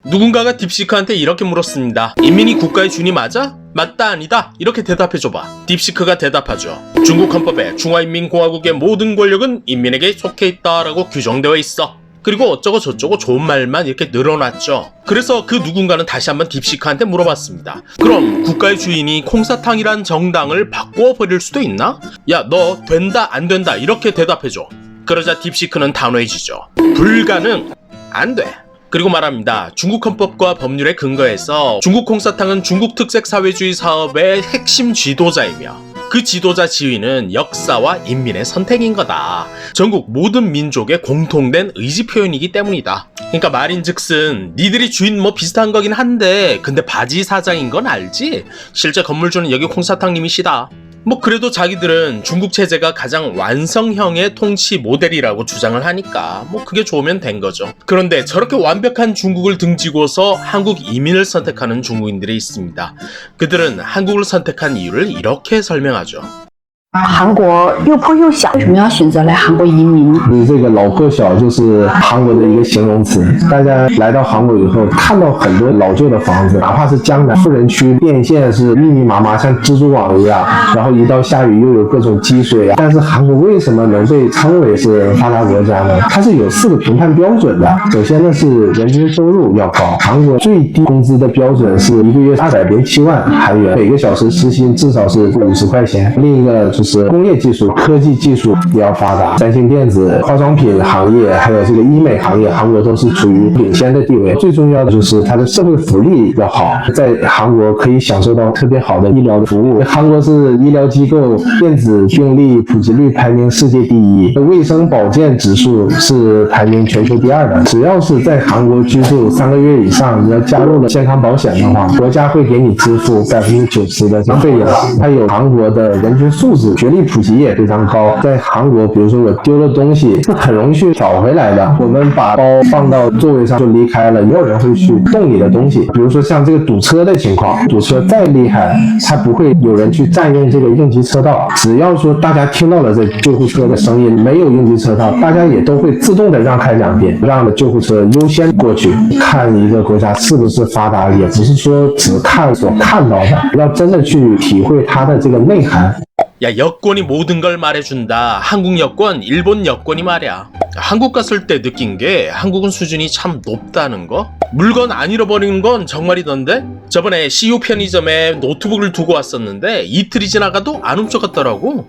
누군가가 딥시크한테 이렇게 물었습니다. 인민이 국가의 준이 맞아? 맞다 아니다 이렇게 대답해줘봐. 딥시크가 대답하죠. 중국 헌법에 중화인민공화국의 모든 권력은 인민에게 속해 있다라고 규정되어 있어. 그리고 어쩌고 저쩌고 좋은 말만 이렇게 늘어놨죠. 그래서 그 누군가는 다시 한번 딥시크한테 물어봤습니다. 그럼 국가의 주인이 콩사탕이란 정당을 바꾸어 버릴 수도 있나? 야, 너 된다 안 된다 이렇게 대답해줘. 그러자 딥시크는 단호해지죠. 불가능. 안 돼. 그리고 말합니다. 중국 헌법과 법률에 근거해서 중국 콩사탕은 중국 특색 사회주의 사업의 핵심 지도자이며 그 지도자 지위는 역사와 인민의 선택인 거다. 전국 모든 민족의 공통된 의지 표현이기 때문이다. 그러니까 말인즉슨 니들이 주인 뭐 비슷한 거긴 한데 근데 바지 사장인 건 알지? 실제 건물주는 여기 콩사탕님이시다. 뭐 그래도 자기들은 중국 체제가 가장 완성형의 통치 모델이라고 주장을 하니까 뭐 그게 좋으면 된 거죠. 그런데 저렇게 완벽한 중국을 등지고서 한국 이민을 선택하는 중국인들이 있습니다. 그들은 한국을 선택한 이유를 이렇게 설명하죠. 韩国又破又小，为什么要选择来韩国移民？这个老破小就是韩国的一个形容词。大家来到韩国以后，看到很多老旧的房子，哪怕是江南富人区，电线是密密麻麻，像蜘蛛网一样，然后一到下雨又有各种积水啊。但是韩国为什么能被称为是发达国家呢？它是有4个评判标准的。首先呢是人均收入要高，韩国最低工资的标准是1个月207万韩元，每个小时时薪至少是50块钱。另一个就是工业技术、科技技术比较发达，三星电子、化妆品行业，还有这个医美行业，韩国都是处于领先的地位。最重要的就是它的社会福利要好，在韩国可以享受到特别好的医疗服务。韩国是医疗机构电子病例普及率排名世界第1，卫生保健指数是排名全球第2的。只要是在韩国居住3个月以上，你要加入了健康保险的话，国家会给你支付90%的费用。还有韩国的人均素质。学历普及也非常高，在韩国，比如说我丢了东西，是很容易去找回来的。我们把包放到座位上就离开了，没有人会去动你的东西。比如说像这个堵车的情况，堵车再厉害，它不会有人去占用这个应急车道。只要说大家听到了这救护车的声音，没有应急车道，大家也都会自动的让开两边，让救护车优先过去。看一个国家是不是发達，也不是说只看所看到的，要真的去体会它的这个内涵。 야, 여권이 모든 걸 말해준다. 한국 여권, 일본 여권이 말이야. 한국 갔을 때 느낀 게 한국은 수준이 참 높다는 거? 물건 안 잃어버리는 건 정말이던데? 저번에 CU 편의점에 노트북을 두고 왔었는데 이틀이 지나가도 안 훔쳐갔더라고.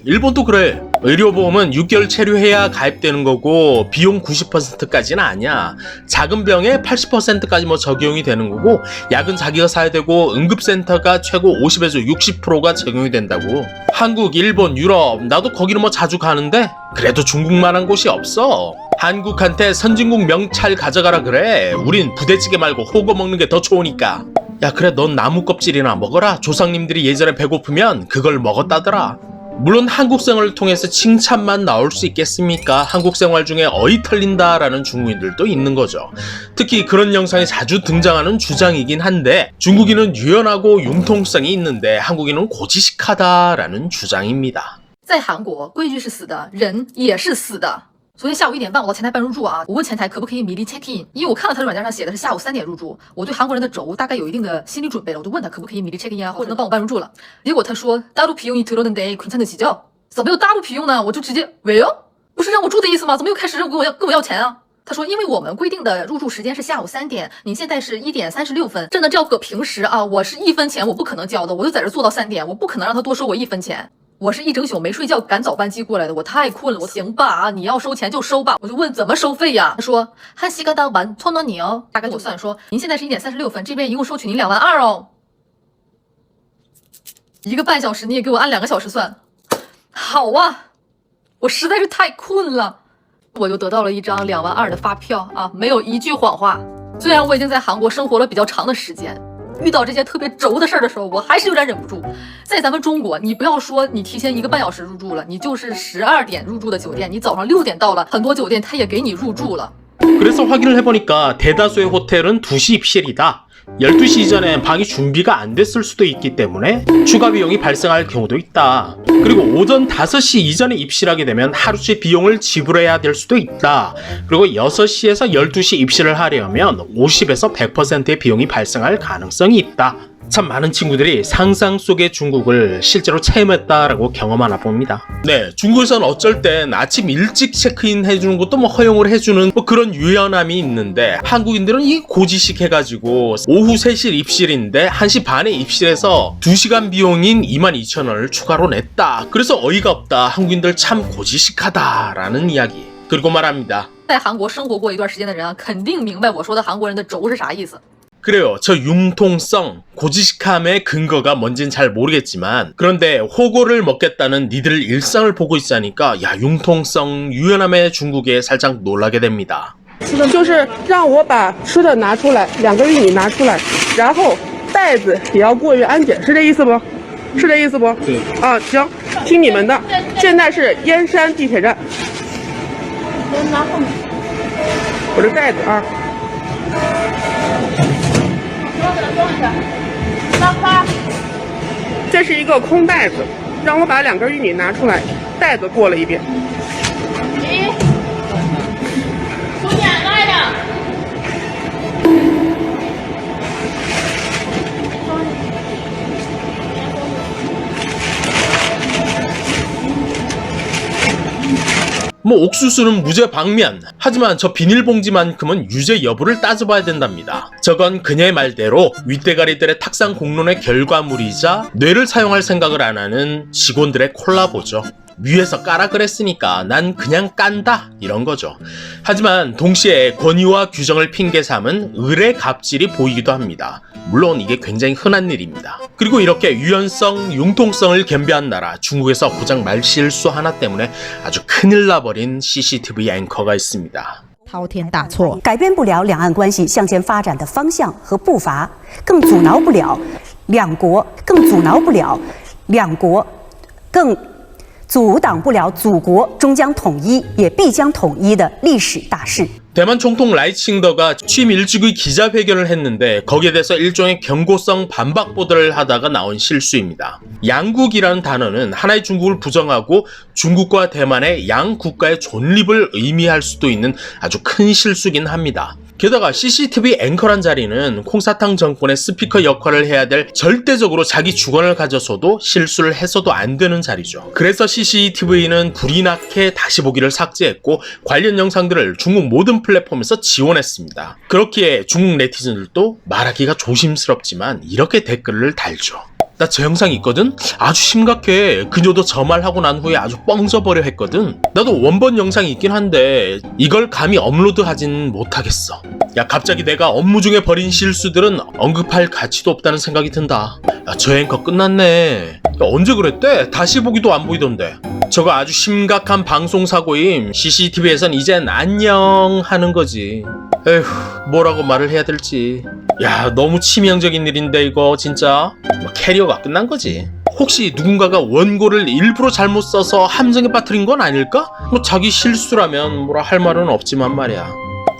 일본도 그래. 의료보험은 6개월 체류해야 가입되는 거고 비용 90%까지는 아니야. 작은 병에 80%까지 뭐 적용이 되는 거고 약은 자기가 사야 되고 응급센터가 최고 50에서 60%가 적용이 된다고. 한국, 일본, 유럽 나도 거기는 뭐 자주 가는데 그래도 중국만한 곳이 없어. 한국한테 선진국 명찰 가져가라 그래. 우린 부대찌개 말고 호거 먹는 게 더 좋으니까. 야, 그래 넌 나무 껍질이나 먹어라. 조상님들이 예전에 배고프면 그걸 먹었다더라. 물론 한국 생활을 통해서 칭찬만 나올 수 있겠습니까? 한국 생활 중에 어이 털린다라는 중국인들도 있는 거죠. 특히 그런 영상이 자주 등장하는 주장이긴 한데 중국인은 유연하고 융통성이 있는데 한국인은 고지식하다라는 주장입니다. 在韩国，规矩是死的，人也是死的。昨天下午1点半，我到前台办入住啊，我问前台可不可以米粒 check in，因为我看到他的软件上写的是下午3点入住，我对韩国人的轴大概有一定的心理准备了，我就问他可不可以米粒 check in啊，或者能帮我办入住了。结果他说大陆비용이 들었는데 괜찮으시죠？怎么有大陆비용呢？我就直接왜요？不是让我住的意思吗？怎么又开始跟我要钱啊？他说因为我们规定的入住时间是下午3点，您现在是1点36分，真的这要搁平时啊，我是1分钱我不可能交的，我就在这做到3点，我不可能让他多收我1分钱。 我是一整宿没睡觉赶早班机过来的，我太困了。我行吧啊，你要收钱就收吧。我就问怎么收费呀？他说한시간당10,000원你哦，大概我算说您现在是1点36分，这边一共收取您22000哦。1个半小时你也给我按2个小时算，好啊，我实在是太困了，我就得到了一张22000的发票啊，没有一句谎话。虽然我已经在韩国生活了比较长的时间。 遇到这些特别轴的事儿的时候，我还是有点忍不住。在咱们中国，你不要说你提前1个半小时入住了，你就是12点入住的酒店，你早上6点到了，很多酒店他也给你入住了。 그래서 확인을 해보니까 대다수의 호텔은 2시 입실이다. 12시 이전에 방이 준비가 안 됐을 수도 있기 때문에 추가 비용이 발생할 경우도 있다. 그리고 오전 5시 이전에 입실하게 되면 하루치 비용을 지불해야 될 수도 있다. 그리고 6시에서 12시 입실을 하려면 50에서 100%의 비용이 발생할 가능성이 있다. 참 많은 친구들이 상상 속의 중국을 실제로 체험했다라고 경험하나 봅니다. 네, 중국에서는 어쩔 땐 아침 일찍 체크인 해주는 것도 허용을 해주는 그런 유연함이 있는데 한국인들은 이 고지식 해가지고 오후 3시 입실인데 1시 반에 입실해서 2시간 비용인 22,000원을 추가로 냈다. 그래서 어이가 없다. 한국인들 참 고지식하다라는 이야기. 그리고 말합니다. 在韩国生活过一段时间的人啊，肯定明白我说的韩国人的轴是啥意思。 그래요. 저 융통성, 고지식함의 근거가 뭔진 잘 모르겠지만 그런데 호거를 먹겠다는 니들 일상을 보고 있자니까 야 융통성, 유연함의 중국에 살짝 놀라게 됩니다. 就是让我把吃的拿出来，2根玉米拿出来，然后袋子也要过于安检，是这意思不？是这意思不？对。啊，行，听你们的。现在是燕山地铁站。我这袋子啊。 这是一个空袋子，让我把2根玉米拿出来，袋子过了一遍。从哪来的？ 옥수수는 무죄 방면. 하지만 저 비닐봉지만큼은 유죄 여부를 따져봐야 된답니다. 저건 그녀의 말대로 윗대가리들의 탁상 공론의 결과물이자 뇌를 사용할 생각을 안 하는 직원들의 콜라보죠. 위에서 까라 그랬으니까 난 그냥 깐다 이런 거죠. 하지만 동시에 권위와 규정을 핑계 삼은 을의 갑질이 보이기도 합니다. 물론 이게 굉장히 흔한 일입니다. 그리고 이렇게 유연성, 융통성을 겸비한 나라 중국에서 고작 말실수 하나 때문에 아주 큰일 나버린 CCTV 앵커가 있습니다. 滔天大错，改变不了两岸关系向前发展的方向和步伐，更阻挠不了两国，更阻挡不了祖国终将统一，也必将统一的历史大势。 대만 총통 라이칭더가 취임 일주기 기자회견을 했는데 거기에 대해서 일종의 경고성 반박 보도를 하다가 나온 실수입니다. 양국이라는 단어는 하나의 중국을 부정하고 중국과 대만의 양 국가의 존립을 의미할 수도 있는 아주 큰 실수긴 합니다. 게다가 CCTV 앵커란 자리는 콩사탕 정권의 스피커 역할을 해야 될 절대적으로 자기 주관을 가져서도 실수를 해서도 안 되는 자리죠. 그래서 CCTV는 불이 나게 다시 보기를 삭제했고 관련 영상들을 중국 모든 플랫폼에서 지원했습니다. 그렇기에 중국 네티즌들도 말하기가 조심스럽지만 이렇게 댓글을 달죠. 나 저 영상 있거든? 아주 심각해. 그녀도 저 말 하고 난 후에 아주 뻥져버려 했거든. 나도 원본 영상이 있긴 한데 이걸 감히 업로드하진 못하겠어. 야 갑자기 내가 업무 중에 벌인 실수들은 언급할 가치도 없다는 생각이 든다. 야 저 앵커 끝났네. 야, 언제 그랬대? 다시 보기도 안 보이던데. 저거 아주 심각한 방송사고임. CCTV에선 이젠 안녕 하는 거지. 에휴 뭐라고 말을 해야 될지. 야 너무 치명적인 일인데 이거 진짜 캐리어가 끝난 거지. 혹시 누군가가 원고를 일부러 잘못 써서 함정에 빠뜨린 건 아닐까? 자기 실수라면 뭐라 할 말은 없지만 말이야.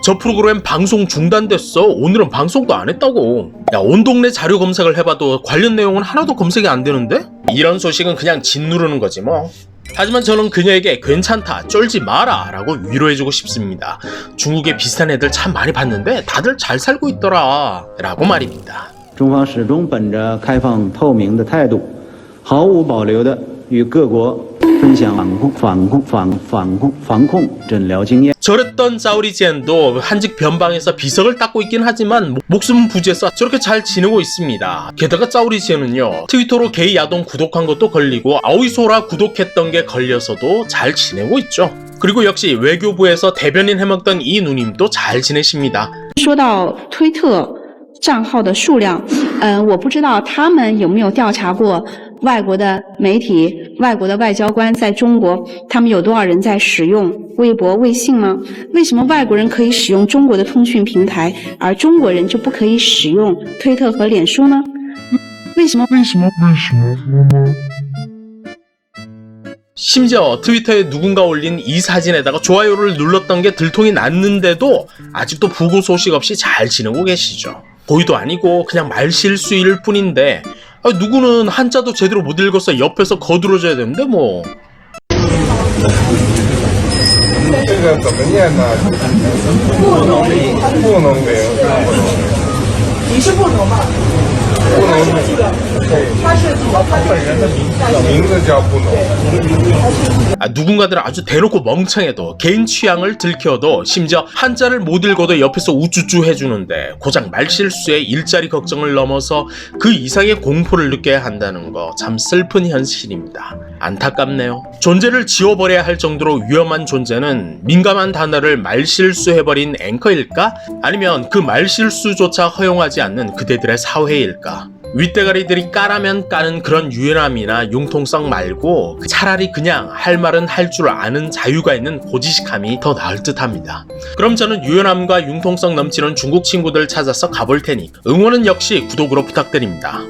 저 프로그램 방송 중단됐어. 오늘은 방송도 안 했다고. 야 온 동네 자료 검색을 해봐도 관련 내용은 하나도 검색이 안 되는데? 이런 소식은 그냥 짓누르는 거지 뭐. 하지만 저는 그녀에게 괜찮다, 쫄지 마라 라고 위로해주고 싶습니다. 중국에 비슷한 애들 참 많이 봤는데 다들 잘 살고 있더라 라고 말입니다. 中方始终本着开放透明的态度，毫无保留地与各国分享防控诊疗经验。 저랬던 짜오리지엔도 한직 변방에서 비석을 닦고 있긴 하지만 목숨은 부지에서 저렇게 잘 지내고 있습니다. 게다가 짜오리지엔은요 트위터로 게이 야동 구독한 것도 걸리고 아오이소라 구독했던 게 걸려서도 잘 지내고 있죠. 그리고 역시 외교부에서 대변인 해먹던 이 누님도 잘 지내십니다. 说到推特账号的数量，我不知道他们有没有调查过外国的媒体、外国的外交官在中国，他们有多少人在使用微博、微信吗？为什么外国人可以使用中国的通讯平台，而中国人就不可以使用推特和脸书呢？为什么？ 심지어 트위터에 누군가 올린 이 사진에다가 좋아요를 눌렀던 게 들통이 났는데도 아직도 부고 소식 없이 잘 지내고 계시죠. 고의도 아니고 그냥 말실수일 뿐인데 누구는 한자도 제대로 못 읽어서 옆에서 거들어줘야 되는데 뭐. 这个怎么念呢？不能明，不能明。你是不能吗？不能明。他是他本人的名字叫不能。 누군가들은 아주 대놓고 멍청해도 개인 취향을 들켜도 심지어 한자를 못 읽어도 옆에서 우쭈쭈 해주는데 고작 말실수에 일자리 걱정을 넘어서 그 이상의 공포를 느껴야 한다는 거 참 슬픈 현실입니다. 안타깝네요. 존재를 지워버려야 할 정도로 위험한 존재는 민감한 단어를 말실수해버린 앵커일까? 아니면 그 말실수조차 허용하지 않는 그대들의 사회일까? 윗대가리들이 까라면 까는 그런 유연함이나 융통성 말고 차라리 그냥 할 말은 할 줄 아는 자유가 있는 고지식함이 더 나을 듯 합니다. 그럼 저는 유연함과 융통성 넘치는 중국 친구들 찾아서 가볼 테니 응원은 역시 구독으로 부탁드립니다.